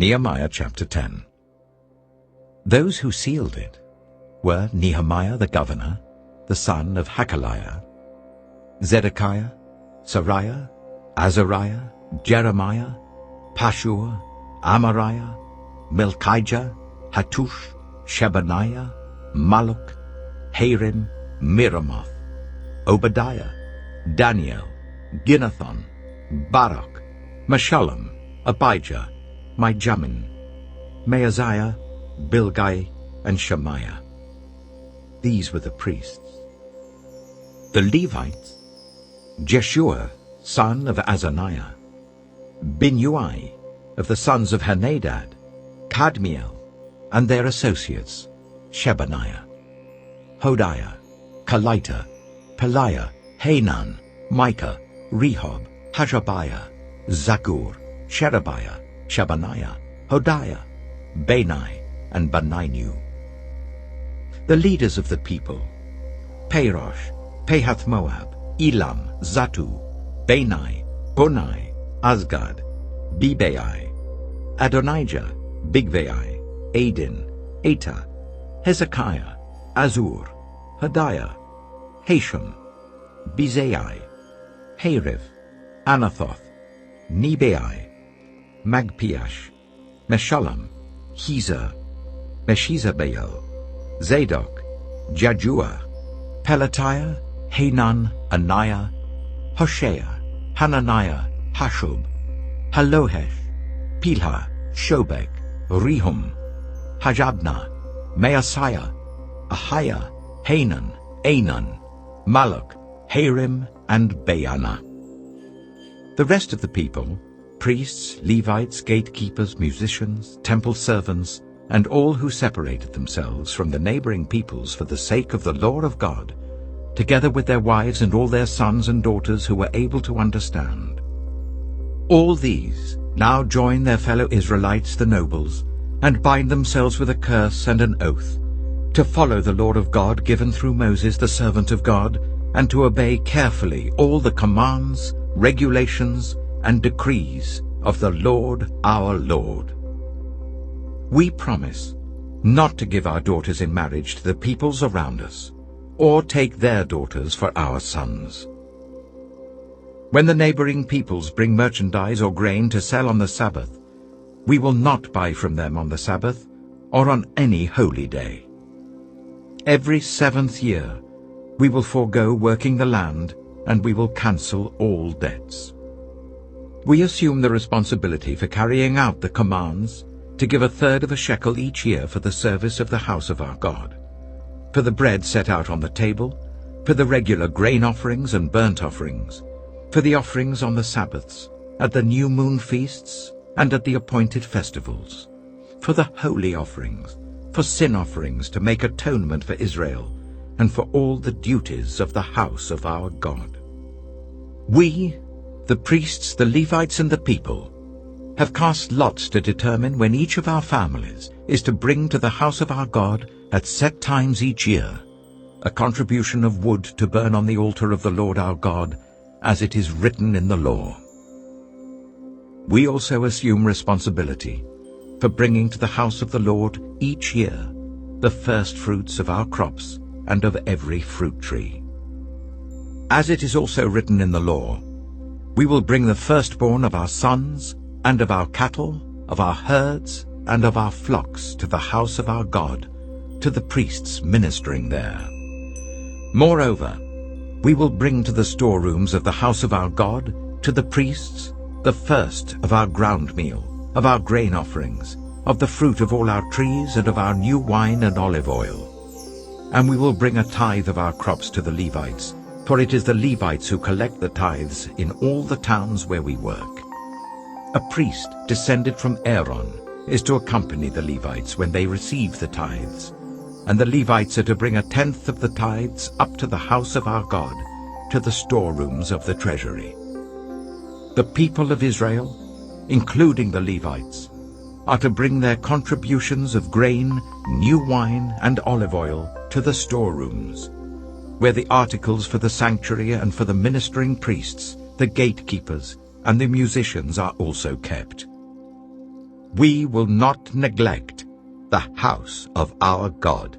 Nehemiah chapter 10. Those who sealed it were Nehemiah the governor, the son of Hakaliah, Zedekiah, Sariah, Azariah, Jeremiah, Pashur, Amariah, Melchijah, Hattush, Shebaniah, Malluch, Harim, Miramoth, Obadiah, Daniel, Ginnathon, Barak, Meshullam, Abijah, Mijamin, Maaziah, Bilgai, and Shemaiah. These were the priests. The Levites, Jeshua, son of Azaniah, Binnui, of the sons of Henadad, Kadmiel, and their associates, Shebaniah, Hodiah, Kelita, Peliah, Hanan, Micah, Rehob, Hashabiah, Zakur, Sherebiah, Shebaniah, Hodiah, Bani, and Beninu. The leaders of the people, Parosh, Pahath-Moab, Elam, Zatu, Bani, Bunai, Azgad, Bebai, Adonijah, Bigvai, Adin, Eta, Hezekiah, Azur, Hodiah, Hashem, Bezai, Harif, Anathoth, Nebai, Magpiash, Meshullam, Hezer, Meshezabeel, Zadok, Jajua, Pelatiah, Hanan, Anaiah, Hoshea, Hananiah, Hashub, Halohesh, Pilha, Shobek, Rehum, Hajabna, Maaseiah, Ahiah, Hanan, Anan, Malluch, Harim, and Baana. The rest of the people, priests, Levites, gatekeepers, musicians, temple servants, and all who separated themselves from the neighboring peoples for the sake of the law of God, together with their wives and all their sons and daughters who were able to understand. All these now join their fellow Israelites, the nobles, and bind themselves with a curse and an oath, to follow the law of God given through Moses, the servant of God, and to obey carefully all the commands, regulations, and decrees of the Lord our Lord. We promise not to give our daughters in marriage to the peoples around us, or take their daughters for our sons. When the neighboring peoples bring merchandise or grain to sell on the Sabbath, we will not buy from them on the Sabbath or on any holy day. Every 7th year we will forego working the land, and we will cancel all debts. We assume the responsibility for carrying out the commands to give 1/3 of a shekel each year for the service of the house of our God, for the bread set out on the table, for the regular grain offerings and burnt offerings, for the offerings on the Sabbaths, at the new moon feasts, and at the appointed festivals, for the holy offerings, for sin offerings to make atonement for Israel, and for all the duties of the house of our God. We, the priests, the Levites, and the people, have cast lots to determine when each of our families is to bring to the house of our God at set times each year a contribution of wood to burn on the altar of the Lord our God, as it is written in the law. We also assume responsibility for bringing to the house of the Lord each year the first fruits of our crops and of every fruit tree. As it is also written in the law, we will bring the firstborn of our sons and of our cattle, of our herds, and of our flocks to the house of our God, to the priests ministering there. Moreover, we will bring to the storerooms of the house of our God, to the priests, the first of our ground meal, of our grain offerings, of the fruit of all our trees, and of our new wine and olive oil. And we will bring a tithe of our crops to the Levites, for it is the Levites who collect the tithes in all the towns where we work. A priest descended from Aaron is to accompany the Levites when they receive the tithes, and the Levites are to bring 1/10 of the tithes up to the house of our God, to the storerooms of the treasury. The people of Israel, including the Levites, are to bring their contributions of grain, new wine, and olive oil to the storerooms, where the articles for the sanctuary and for the ministering priests, the gatekeepers, and the musicians are also kept. we will not neglect the house of our God.